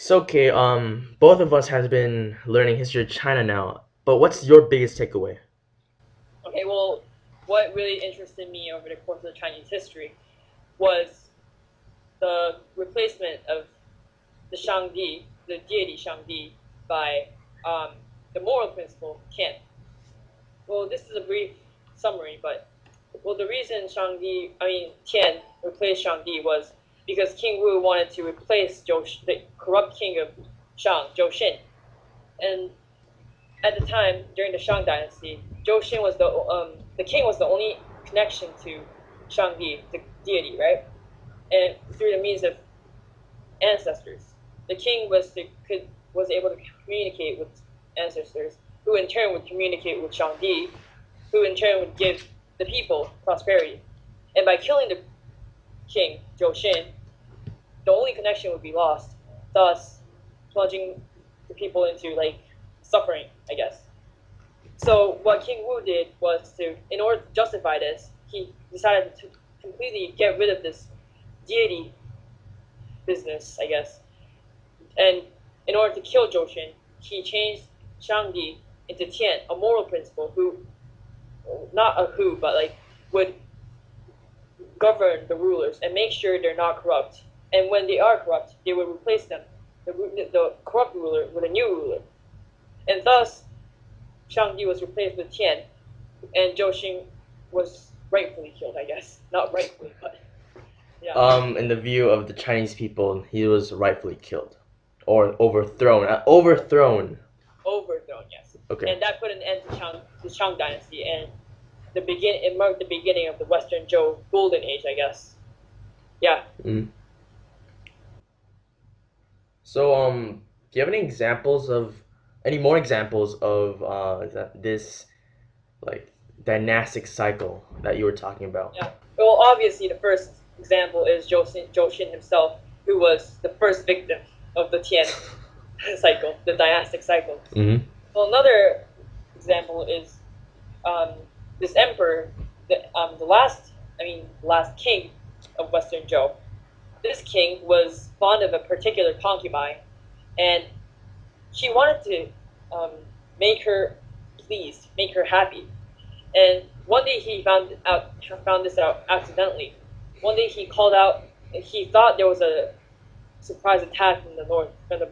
So, okay, both of us has been learning history of China now, but what's your biggest takeaway? Okay, well, what really interested me over the course of Chinese history was the replacement of the Shangdi, the deity Shangdi, by um, the moral principle Tian. Well, this is a brief summary, but the reason Tian replaced Shangdi was because King Wu wanted to replace the corrupt king of Shang, Zhou Xin, and at the time during the Shang dynasty, Zhou Xin was the king was the only connection to Shangdi, the deity, right? And through the means of ancestors, the king was able to communicate with ancestors, who in turn would communicate with Shangdi, who in turn would give the people prosperity. And by killing the king, Zhou Xin, the only connection would be lost, thus plunging the people into suffering, I guess. So what King Wu did was in order to justify this, he decided to completely get rid of this deity business, I guess. And in order to kill Zhou Xin, he changed Shangdi into Tian, a moral principle not a who, but would govern the rulers and make sure they're not corrupt. And when they are corrupt, they would replace them, the corrupt ruler, with a new ruler. And thus, Shangdi was replaced with Tian, and Zhou Xin was rightfully killed, I guess. Not rightfully, but yeah. In the view of the Chinese people, he was rightfully killed, or overthrown. Overthrown. Overthrown, yes. Okay. And that put an end to the Shang dynasty, and it marked the beginning of the Western Zhou golden age, I guess. Yeah. Mm. So, do you have any more examples of this like dynastic cycle that you were talking about? Yeah. Well, obviously, the first example is Zhou Xin himself, who was the first victim of the Tian cycle, the dynastic cycle. Mm-hmm. Well, another example is this emperor, the last king of Western Zhou. This king was fond of a particular concubine, and he wanted to make her pleased, make her happy. And one day he found this out accidentally. One day he called out. He thought there was a surprise attack from the north, from the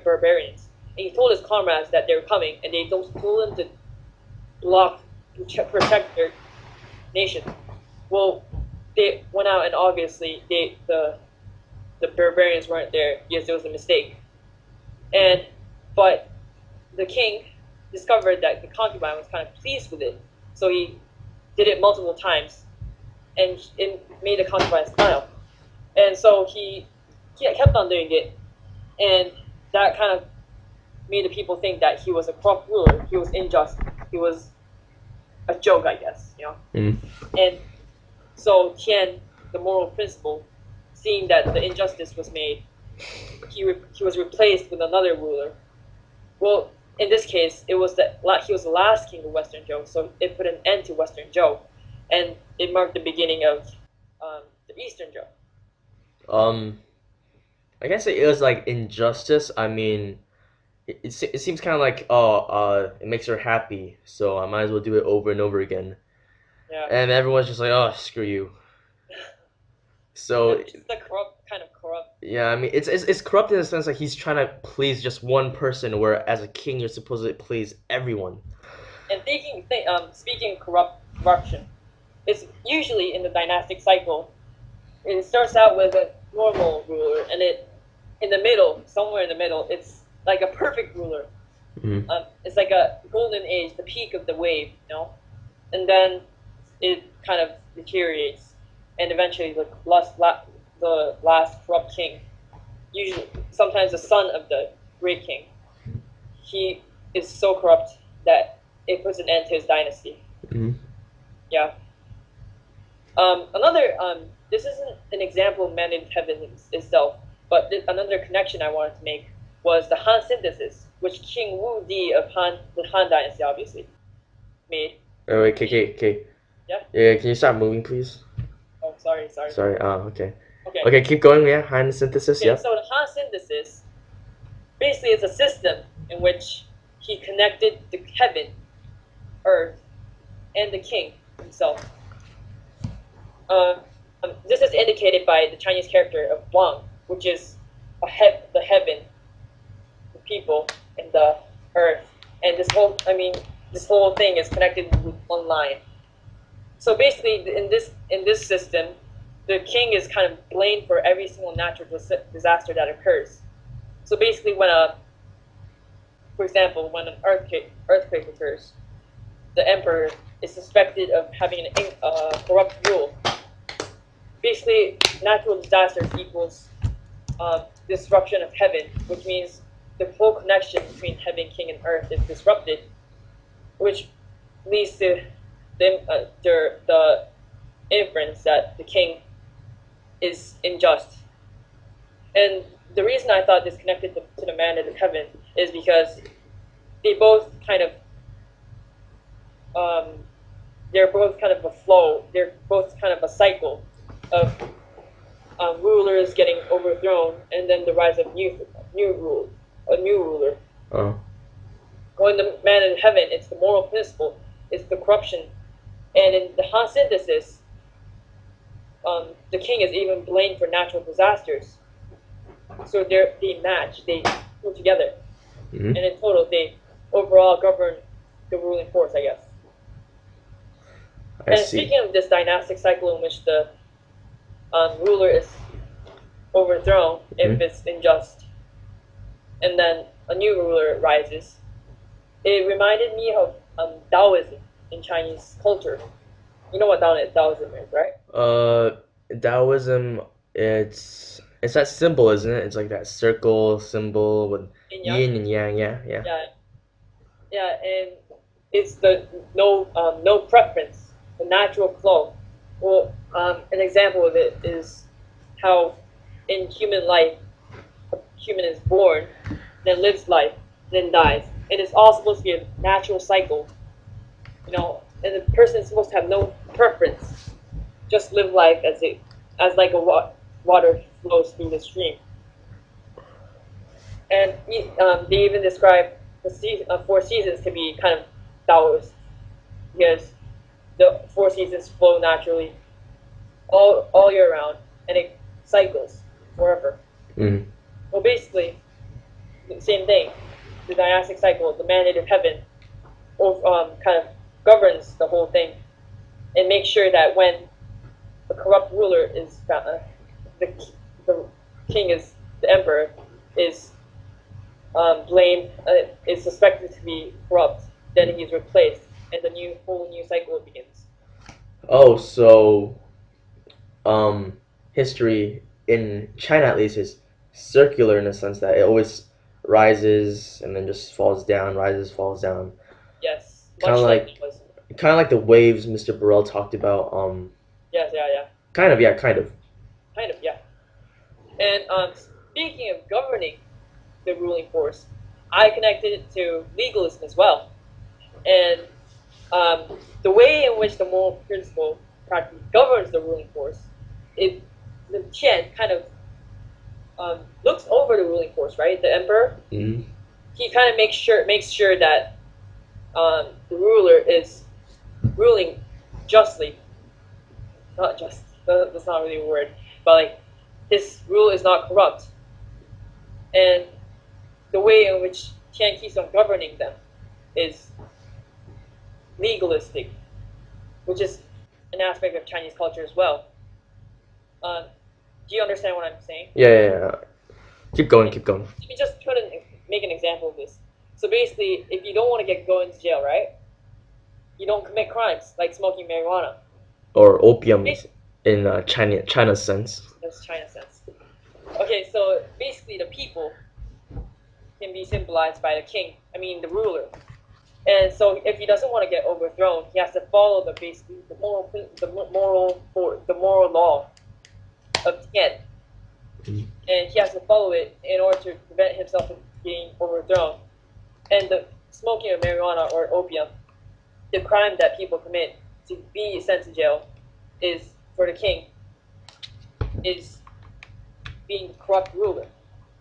barbarians. And he told his comrades that they were coming, and they told him to protect their nation. Well, they went out, and obviously the barbarians weren't there because there was a mistake. But the king discovered that the concubine was kind of pleased with it, so he did it multiple times, and it made the concubine smile. And so he kept on doing it, and that kind of made the people think that he was a corrupt ruler. He was unjust. He was a joke, I guess, you know. Mm. And so Tian, the moral principle, seeing that the injustice was made, he was replaced with another ruler. Well, in this case, he was the last king of Western Zhou, so it put an end to Western Zhou, and it marked the beginning of the Eastern Zhou. I guess it was like injustice. I mean, it seems kind of like it makes her happy, so I might as well do it over and over again. Yeah. And everyone's just like, oh, screw you. So it's the kind of corrupt. Yeah, I mean, it's corrupt in the sense like he's trying to please just one person, where as a king you're supposed to please everyone. And speaking of corruption, it's usually in the dynastic cycle. It starts out with a normal ruler, and somewhere in the middle, it's like a perfect ruler. Mm-hmm. It's like a golden age, the peak of the wave, you know, and then it kind of deteriorates, and eventually the last corrupt king, usually sometimes the son of the great king, he is so corrupt that it puts an end to his dynasty. Mm-hmm. Yeah. This isn't an example of man in heaven itself, but another connection I wanted to make was the Han synthesis, which King Wu Di of the Han dynasty obviously made. Wait, okay. Yeah? Yeah, can you stop moving, please? Oh, sorry. Sorry. Oh, okay. Okay. Okay, keep going. Yeah, Han synthesis. Okay, Yeah. so the Han synthesis basically it's a system in which he connected the heaven, earth, and the king himself. This is indicated by the Chinese character of Wang, which is the heaven, the people, and the earth. And this whole thing is connected with one line. So basically, in this system, the king is kind of blamed for every single natural disaster that occurs. So basically, for example, when an earthquake occurs, the emperor is suspected of having a corrupt rule. Basically, natural disasters equals disruption of heaven, which means the full connection between heaven, king, and earth is disrupted, which leads to the inference that the king is unjust. And the reason I thought this connected to the mandate of heaven is because they both kind of they're both kind of a flow. They're both kind of a cycle of rulers getting overthrown, and then the rise of a new ruler. Going the man in heaven, it's the moral principle, it's the corruption, and in the Han synthesis, the king is even blamed for natural disasters. So they match, they pull together, and in total, they overall govern the ruling force, I guess. And speaking of this dynastic cycle in which the ruler is overthrown if it's unjust, and then a new ruler rises, it reminded me of Taoism in Chinese culture. You know what Taoism is, right? Taoism, it's that symbol, isn't it? It's like that circle symbol with yin and yang. Yeah, and it's the no preference, the natural flow. Well, an example of it is how in human life, a human is born, then lives life, then dies. And it's all supposed to be a natural cycle, and the person is supposed to have no preference, just live life as like a water flows through the stream. And they even describe the 4 seasons to be kind of Taoist, because the 4 seasons flow naturally all year round, and it cycles forever. Well, basically, the same thing. The dynastic cycle, the mandate of heaven, kind of governs the whole thing, and makes sure that when a corrupt ruler is the king is the emperor is blamed, is suspected to be corrupt, then he's replaced, and the whole new cycle begins. Oh, so history in China at least is circular in the sense that it always rises and then just falls down, rises, falls down. Yes, kind of like the waves Mr. Burrell talked about. Yes, yeah. Kind of. And speaking of governing the ruling force, I connected it to legalism as well. And the way in which the moral principle practically governs the ruling force, the Qian kind of looks over the ruling force, right? The emperor. He kind of makes sure that the ruler is ruling justly. Not just. That's not really a word, but like his rule is not corrupt. And the way in which Qian keeps on governing them is legalistic, which is an aspect of Chinese culture as well. Do you understand what I'm saying? Yeah. Keep going. Let me just make an example of this. So basically, if you don't want to get going to jail, right? You don't commit crimes like smoking marijuana or opium in China's sense. That's China's sense. Okay, so basically, the people can be symbolized by the ruler. And so, if he doesn't want to get overthrown, he has to follow the moral law of Tian, and he has to follow it in order to prevent himself from being overthrown. And the smoking of marijuana or opium, the crime that people commit to be sent to jail, is for the king, is being the corrupt ruler.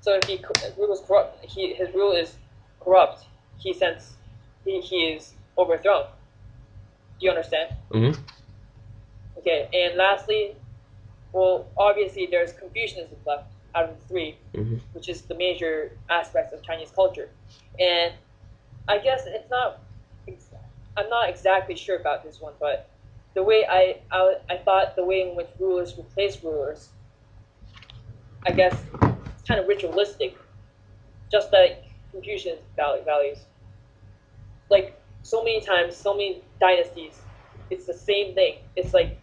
So if his rule is corrupt, his rule is corrupt. He is overthrown. Do you understand? Mm-hmm. Okay, and lastly, well, obviously there's Confucianism left out of the three, Mm-hmm. which is the major aspects of Chinese culture. And I guess I'm not exactly sure about this one, but the way I thought the way in which rulers replace rulers, I guess it's kind of ritualistic, just like Confucian values. Like so many times, so many dynasties, it's the same thing. It's like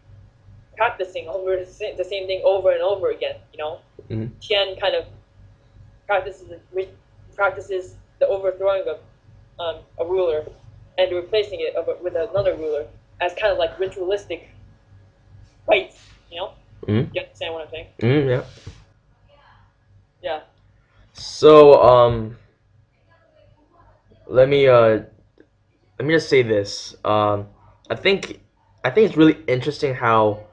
practicing over the same thing over and over again. You know, Mm-hmm. Tian kind of practices the overthrowing of a ruler and replacing it with another ruler as kind of like ritualistic rites. You know, Mm-hmm. you understand what I'm saying? Mm-hmm. Yeah. Yeah. So let me just say this. I think it's really interesting how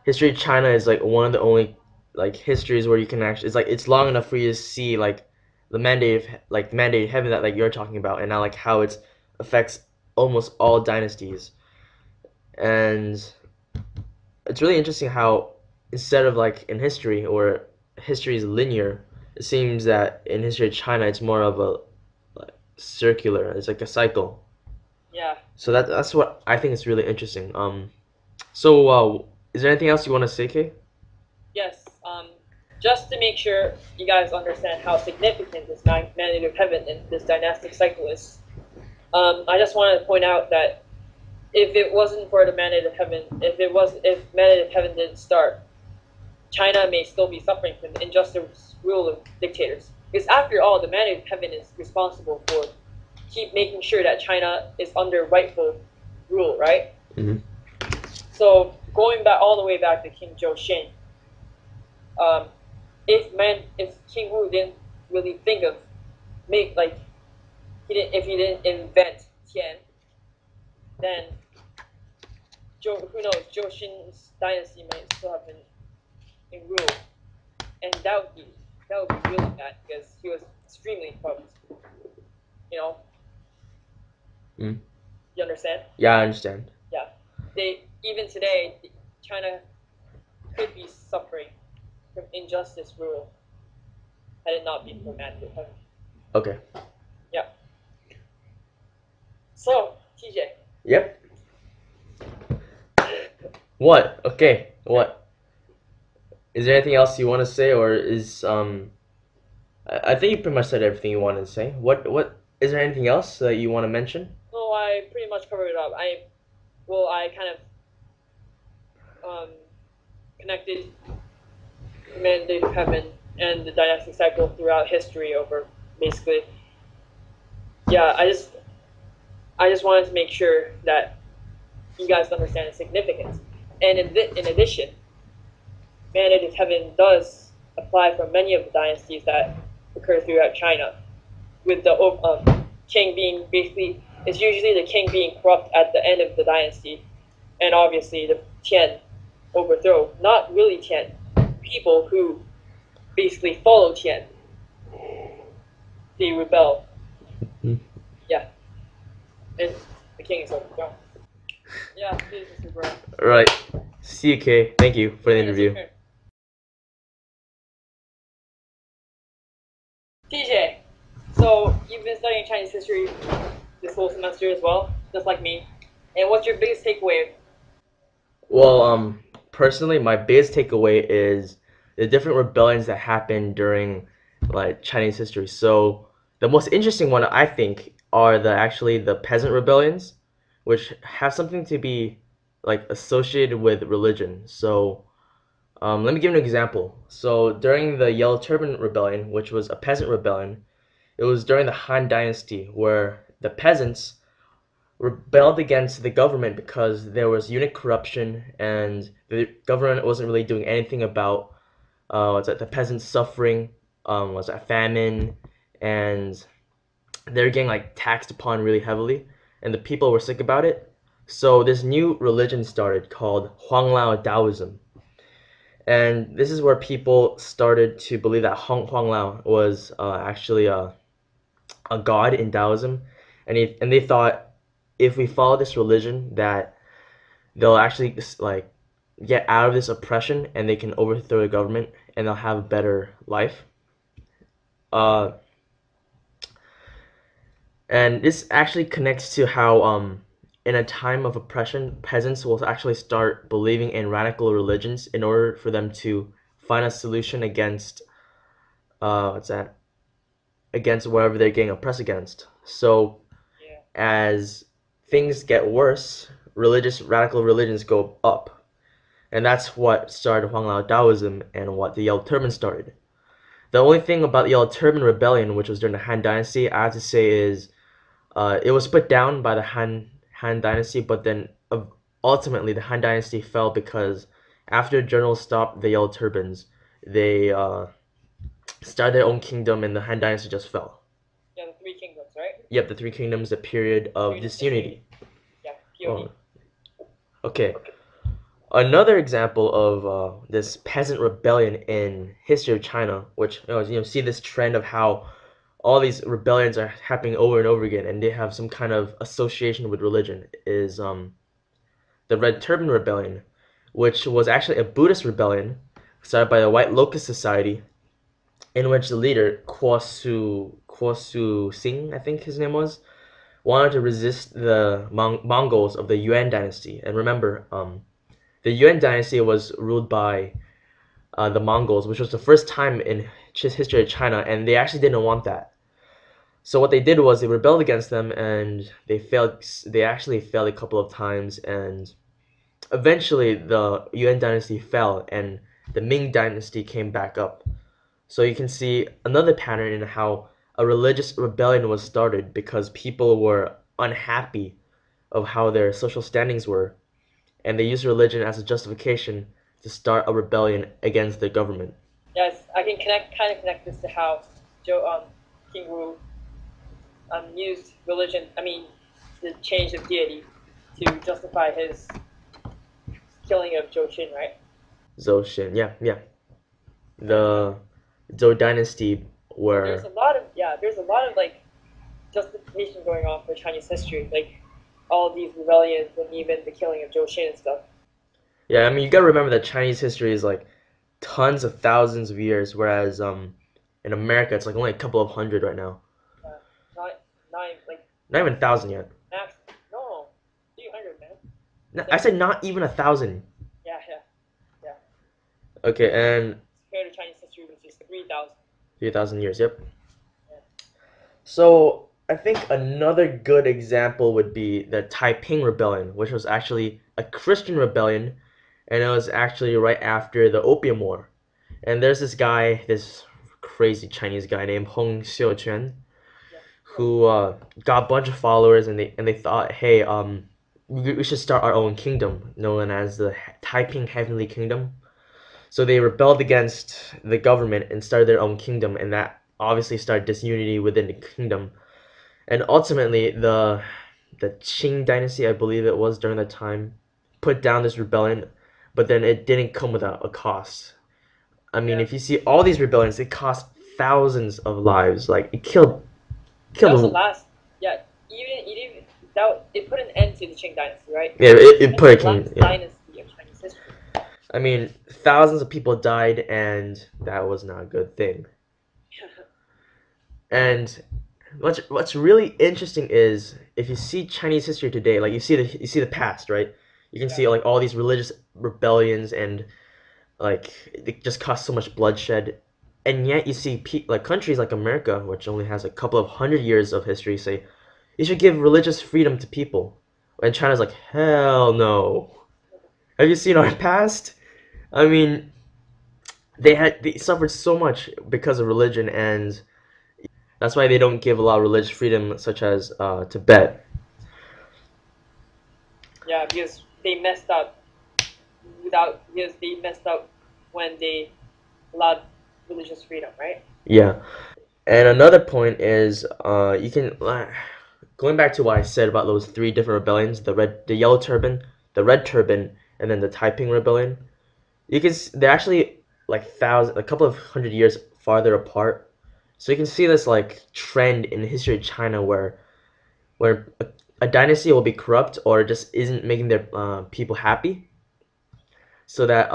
history of China is like one of the only like histories where you can actually it's long enough for you to see like the mandate of heaven that like you're talking about, and now like how it affects almost all dynasties. And it's really interesting how instead of like in history or history is linear, it seems that in history of China it's more of a like, circular. It's like a cycle. Yeah. So that's what I think is really interesting. So is there anything else you want to say, Kay? Yes. Just to make sure you guys understand how significant this mandate of heaven and this dynastic cycle is, I just wanted to point out that if it wasn't for the mandate of heaven, if mandate of heaven didn't start, China may still be suffering from the injustice rule of dictators. Because after all, the mandate of heaven is responsible for keep making sure that China is under rightful rule, right? Mm-hmm. So going back all the way back to King Zhou um, if King Wu didn't really think of if he didn't invent Tian, then who knows, Zhou Xin's dynasty might still have been in rule, and that would be really bad because he was extremely corrupt. You know, Mm. you understand? Yeah, I understand. Yeah, even today, China could be suffering from injustice rule had it not been for mandate. Okay. Yeah. So, TJ. Yep. What? Okay. What? Is there anything else you want to say, or is I think you pretty much said everything you wanted to say. What is there anything else that you want to mention? No, I pretty much covered it up. I kind of connected mandate of heaven and the dynastic cycle throughout history over basically. Yeah, I just wanted to make sure that you guys understand its significance. And in addition, mandate of heaven does apply for many of the dynasties that occur throughout China, with the king being basically, it's usually the king being corrupt at the end of the dynasty, and obviously the Tian overthrow. Not really Tian, people who basically follow Tian, they rebel. Mm. Yeah, and the king is overthrown. Yeah, this is super. All right. See you, Kay. Thank you for the interview. TJ, so you've been studying Chinese history this whole semester as well, just like me. And what's your biggest takeaway? Well, personally, my biggest takeaway is the different rebellions that happened during like Chinese history. So the most interesting one I think are the peasant rebellions, which have something to be like associated with religion. So let me give an example. So during the Yellow Turban Rebellion, which was a peasant rebellion, it was during the Han Dynasty where the peasants rebelled against the government because there was unit corruption and the government wasn't really doing anything about the peasants suffering, was that famine, and they're getting like taxed upon really heavily, and the people were sick about it. So this new religion started called Huanglao Taoism, And this is where people started to believe that Huang Lao was actually a god in Taoism, and they thought if we follow this religion that they'll actually like get out of this oppression and they can overthrow the government and they'll have a better life. Uh, and this actually connects to how in a time of oppression, peasants will actually start believing in radical religions in order for them to find a solution against what's that? Against whatever they're getting oppressed against. So Yeah. as things get worse, radical religions go up. And that's what started Huanglao Taoism and what the Yellow Turban started. The only thing about the Yellow Turban Rebellion, which was during the Han Dynasty, I have to say is it was put down by the Han Dynasty, but then ultimately the Han Dynasty fell because after the generals stopped the Yellow Turbans, they started their own kingdom and the Han Dynasty just fell. Yeah, the Three Kingdoms, right? Yep, the Three Kingdoms, the period of disunity. Yeah, POD. Okay. Another example of this peasant rebellion in history of China, which see this trend of how all these rebellions are happening over and over again, and they have some kind of association with religion, is the Red Turban Rebellion, which was actually a Buddhist rebellion started by the White Locust Society, in which the leader Kuo Su Sing, I think his name was, wanted to resist the Mongols of the Yuan dynasty. And remember, the Yuan dynasty was ruled by the Mongols, which was the first time in history of China, and they actually didn't want that. So what they did was they rebelled against them, and they failed. They actually failed a couple of times, and eventually the Yuan dynasty fell, and the Ming dynasty came back up. So you can see another pattern in how a religious rebellion was started because people were unhappy of how their social standings were, and they used religion as a justification to start a rebellion against the government. Yes, I can kind of connect this to how King Wu used religion. I mean, the change of deity to justify his killing of Zhou Qin, right? Zhou Xin, yeah. The Zhou dynasty There's were a lot of like justification going on for Chinese history, like all of these rebellions and even the killing of Zhou Qin and stuff. yeah. I mean, you gotta remember that Chinese history is like tons of thousands of years, whereas in America it's like only a couple of hundred right now. Not like Not even 1,000 yet. max. No, 300, man. No, I said not even 1,000. Yeah. Okay, and Compared to Chinese history, which is 3,000. 3,000 years. Yep. Yeah. So I think another good example would be the Taiping Rebellion, which was actually a Christian rebellion, and it was actually right after the Opium War. And there's this guy, this crazy Chinese guy named Hong Xiuquan, who got a bunch of followers, and they thought, hey, we should start our own kingdom, known as the Taiping Heavenly Kingdom. So they rebelled against the government and started their own kingdom, and that obviously started disunity within the kingdom. And ultimately, the Qing dynasty, I believe it was during that time, put down this rebellion, but then it didn't come without a cost. I mean, Yeah. if you see all these rebellions, it cost thousands of lives. Like it That was the killed. last. Yeah, even that it put an end to the Qing dynasty, right? Yeah, it put a That's the king. last Yeah. dynasty of Chinese history. I mean, thousands of people died, and that was not a good thing. And what's really interesting is if you see Chinese history today, like you see the past, right? You can see Yeah. like all these religious rebellions and like it just caused so much bloodshed. And yet you see like countries like America, which only has a couple of 100 years of history, say you should give religious freedom to people. And China's like, hell no. Have you seen our past? I mean, they suffered so much because of religion, and that's why they don't give a lot of religious freedom, such as Tibet. Yeah, because they messed up when they allowed religious freedom, right? Yeah, and another point is you can going back to what I said about those three different rebellions: the Yellow Turban, the Red Turban, and then the Taiping Rebellion. they're actually like a couple of hundred years farther apart. So you can see this like trend in the history of China where a dynasty will be corrupt or just isn't making their people happy, so that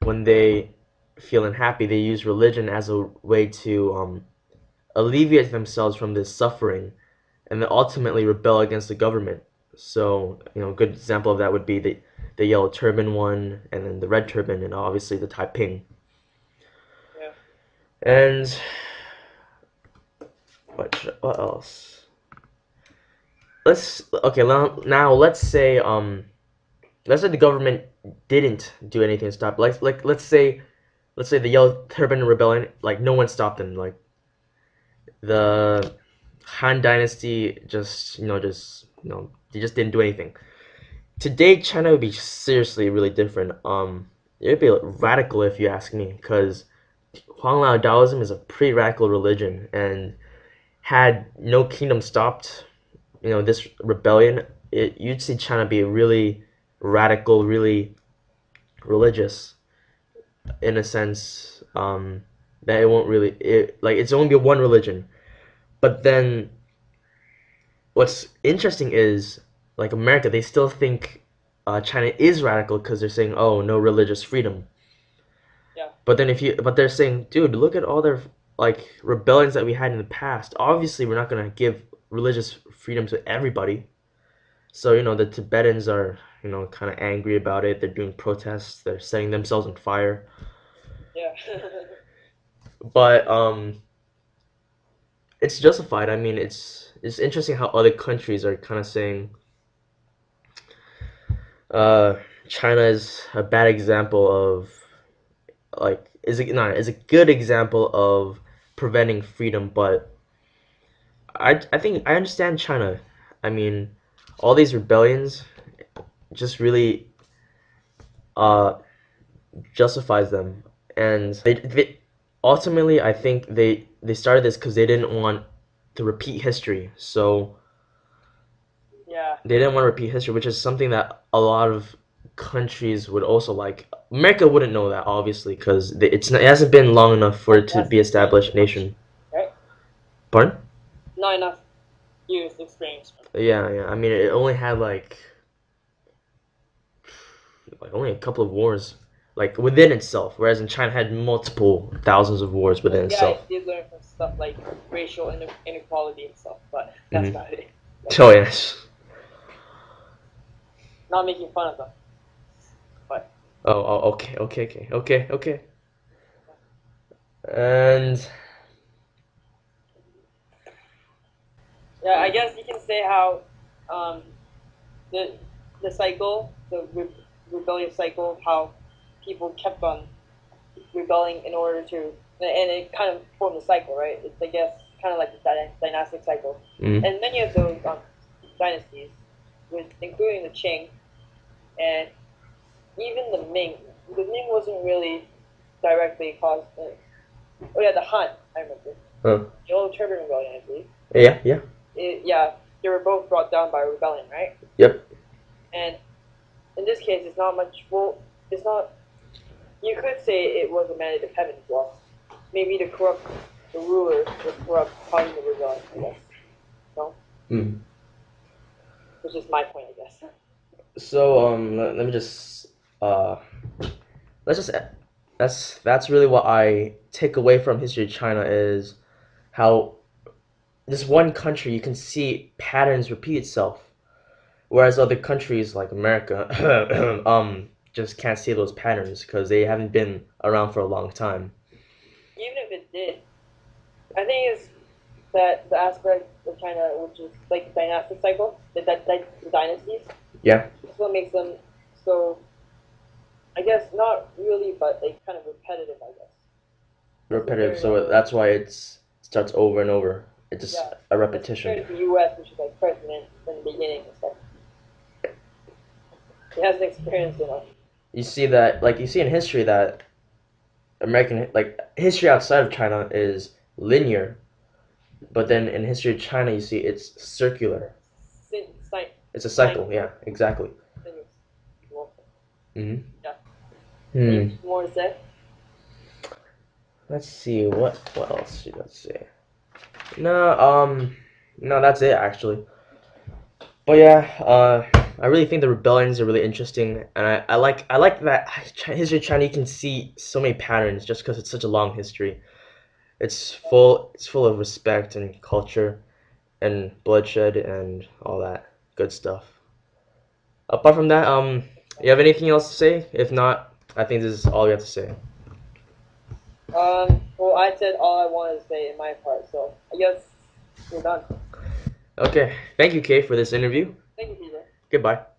when they feel unhappy, they use religion as a way to alleviate themselves from this suffering, and then ultimately rebel against the government. So, a good example of that would be the yellow turban one, and then the red turban, and obviously the Taiping. Yeah. And what else? Now let's say the government didn't do anything to stop. Let's say the Yellow Turban Rebellion, like no one stopped them. Like the Han Dynasty they just didn't do anything. Today, China would be seriously really different. It would be radical if you ask me, because Huanglao Taoism is a pretty radical religion, and had no kingdom stopped, this rebellion, you'd see China be really radical, really religious, in a sense, that it won't really, it's only be one religion. But then what's interesting is, like America, they still think China is radical because they're saying, oh, no religious freedom. Yeah. But they're saying, dude, look at all their like rebellions that we had in the past. Obviously, we're not gonna give religious freedom to everybody. So the Tibetans are kind of angry about it. They're doing protests. They're setting themselves on fire. Yeah. But it's justified. I mean, it's interesting how other countries are kind of saying China is a bad example of like is a good example of preventing freedom, but I think I understand China. I mean, all these rebellions just really uh justifies them, and they ultimately I think they started this because they didn't want to repeat history. So Yeah. they didn't want to repeat history, which is something that a lot of countries would also like. America wouldn't know that, obviously, because it hasn't been long enough for it to be established nation. Right? Pardon? Not enough years experience. Yeah. I mean, it only had like only a couple of wars, like within itself, whereas in China had multiple thousands of wars within Yeah, itself. I did learn from stuff like racial inequality and stuff, but that's about it. Oh yes. Not making fun of them. But Okay. And yeah, I guess you can say how um, the cycle, the rebellious cycle, how people kept on rebelling in order to, and it kind of formed a cycle, right? It's, I guess, kind of like a dynastic cycle. And many of those dynasties, including the Qing and even the Ming wasn't really directly caused. Oh yeah, the Han, I remember. Yellow Turban Rebellion, I believe. Yeah. Yeah, they were both brought down by rebellion, right? Yep. And in this case, it's not much. Well, it's not. You could say it was a mandate of heaven as well. Maybe the ruler was corrupt, causing the rebellion, I guess. No? Which is my point, I guess. So let me just let's just that's really what I take away from history of China is how this one country you can see patterns repeat itself, whereas other countries like America just can't see those patterns because they haven't been around for a long time. Even if it did, I think it's that the aspect of China, which is like the dynastic cycle, the dynasties. Yeah. That's what makes them so. I guess not really, but like kind of repetitive. I guess. Repetitive, so that's why it starts over and over. It's just a repetition. Compared to the U.S., which is like president in the beginning and stuff. He hasn't experienced enough. You see that, like you see in history that American like history outside of China is linear, but then in history of China you see it's circular. It's a cycle. Yeah, exactly. Yeah. Anything more to say? Let's see, what else should I say? No, no, that's it actually. But yeah, I really think the rebellions are really interesting, and I like that history of China. You can see so many patterns just because it's such a long history. It's full of respect and culture and bloodshed and all that good stuff. Apart from that, you have anything else to say? If not, I think this is all we have to say. Well, I said all I wanted to say in my part, so I guess we're done. Okay, thank you, Kay, for this interview. Thank you, TJ. Goodbye.